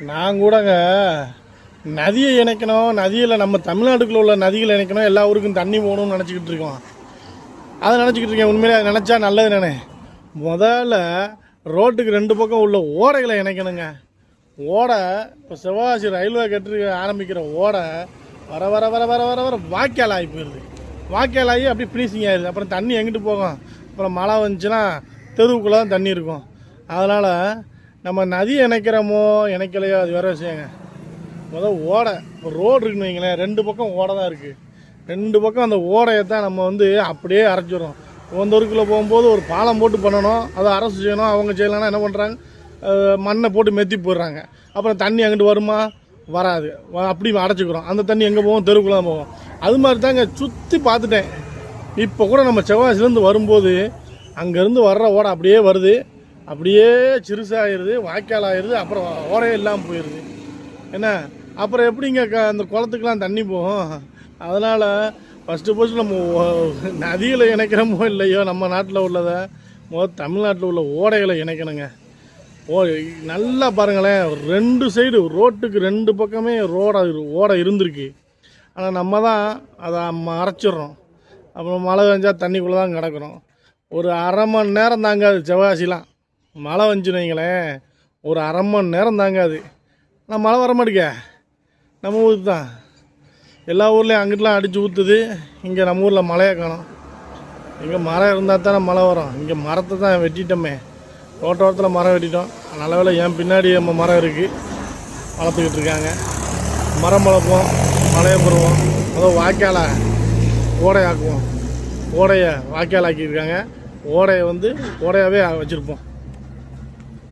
நான் கூடங்க நதியை இணைக்கணும், நதியில் நம்ம தமிழ்நாட்டுக்குள்ள உள்ள நதிகளை இணைக்கணும், எல்லா ஊருக்கும் தண்ணி போகணும்னு நினச்சிக்கிட்டு இருக்கோம். அதை நினச்சிக்கிட்டு இருக்கேன். உண்மையிலே அதை நினச்சா நல்லது நானே. முதல்ல ரோட்டுக்கு 2 பக்கம் உள்ள ஓடைகளை இணைக்கணுங்க. ஓடை இப்போ சிவகாசி ரயில்வே கட்டு ஆரம்பிக்கிற ஓடை வர வர வர வர வர வர வாய்க்கால் ஆகி போயிடுது. வாய்க்கால் ஆகி அப்படியே ஃபினிஷிங் ஆயிடுது. அப்புறம் தண்ணி எங்கிட்டு போகும்? அப்புறம் மழை வந்துச்சுன்னா தெருவுக்குள்ளே தான் தண்ணி இருக்கும். அதனால் நம்ம நதியை இணைக்கிறோமோ இணைக்கலையோ அது வேறு விஷயங்க. முதல் ஓடை இப்போ ரோடு இருக்குன்னு வைங்களேன், 2 பக்கம் ஓடை தான் இருக்குது. 2 பக்கம் அந்த ஓடையை தான் நம்ம அப்படியே அரைச்சிடுறோம். ஒருக்குள்ளே போகும்போது ஒரு பாலம் போட்டு பண்ணணும், அதை அரசு செய்யணும். அவங்க செய்யலைன்னா என்ன பண்ணுறாங்க, மண்ணை போட்டு மெத்தி போடுறாங்க. அப்புறம் தண்ணி அங்கிட்டு வருமா? வராது. அப்படி அடைச்சிக்கிறோம். அந்த தண்ணி எங்கே போகும்? தெருவுக்குள்ளே தான் போகும். அது மாதிரி தாங்க சுற்றி பார்த்துட்டேன். இப்போ கூட நம்ம சிவகாசிலேருந்து வரும்போது அங்கேருந்து வர்ற ஓடை அப்படியே வருது, அப்படியே சிறுசாகிடுது, வாய்க்கால் ஆகிடுது, அப்புறம் ஓடையே இல்லாமல் போயிடுது. என்ன அப்புறம் எப்படிங்க அந்த குளத்துக்கெலாம் தண்ணி போகும்? அதனால் ஃபஸ்ட்டு நம்ம நதியில் இணைக்கிறோமோ இல்லையோ நம்ம நாட்டில் உள்ளதை தமிழ்நாட்டில் உள்ள ஓடைகளை இணைக்கணுங்க. நல்லா பாருங்களேன், 2 சைடு ரோட்டுக்கு 2 பக்கமே ஓடை இருந்திருக்கு. ஆனால் நம்ம தான் அதை அரைச்சிட்றோம். அப்புறம் மழை பெஞ்சால் தண்ணிக்குள்ளே தான் கிடக்கிறோம். ஒரு அரை மணி நேரம் தாங்காது சிவகாசிலாம். மழை வந்துச்சுன்னு வைங்களேன், ஒரு அரை மணி நேரம் தாங்காது. ஆனால் மழை வர மாட்டேங்க. நம்ம ஊருக்கு தான் எல்லா ஊர்லேயும் அங்கிட்டலாம் அடித்து ஊற்றுது. இங்கே நம்ம ஊரில் மழையை காணும். இங்கே மரம் இருந்தால் தானே மழை வரும். இங்கே மரத்தை தான் வெட்டிட்டோமே, தோட்டத்தில் மரம் வெட்டிட்டோம். நல்ல வேளை என் பின்னாடி நம்ம மரம் இருக்குது, வளர்த்துக்கிட்டு இருக்காங்க. மரம் வளர்ப்போம், மழையை பெறுவோம். அதாவது வாய்க்காலை ஓடையாக்குவோம். ஓடையை வாய்க்கால் ஆக்கியிருக்காங்க. ஓடையை ஓடையாகவே வச்சுருப்போம்.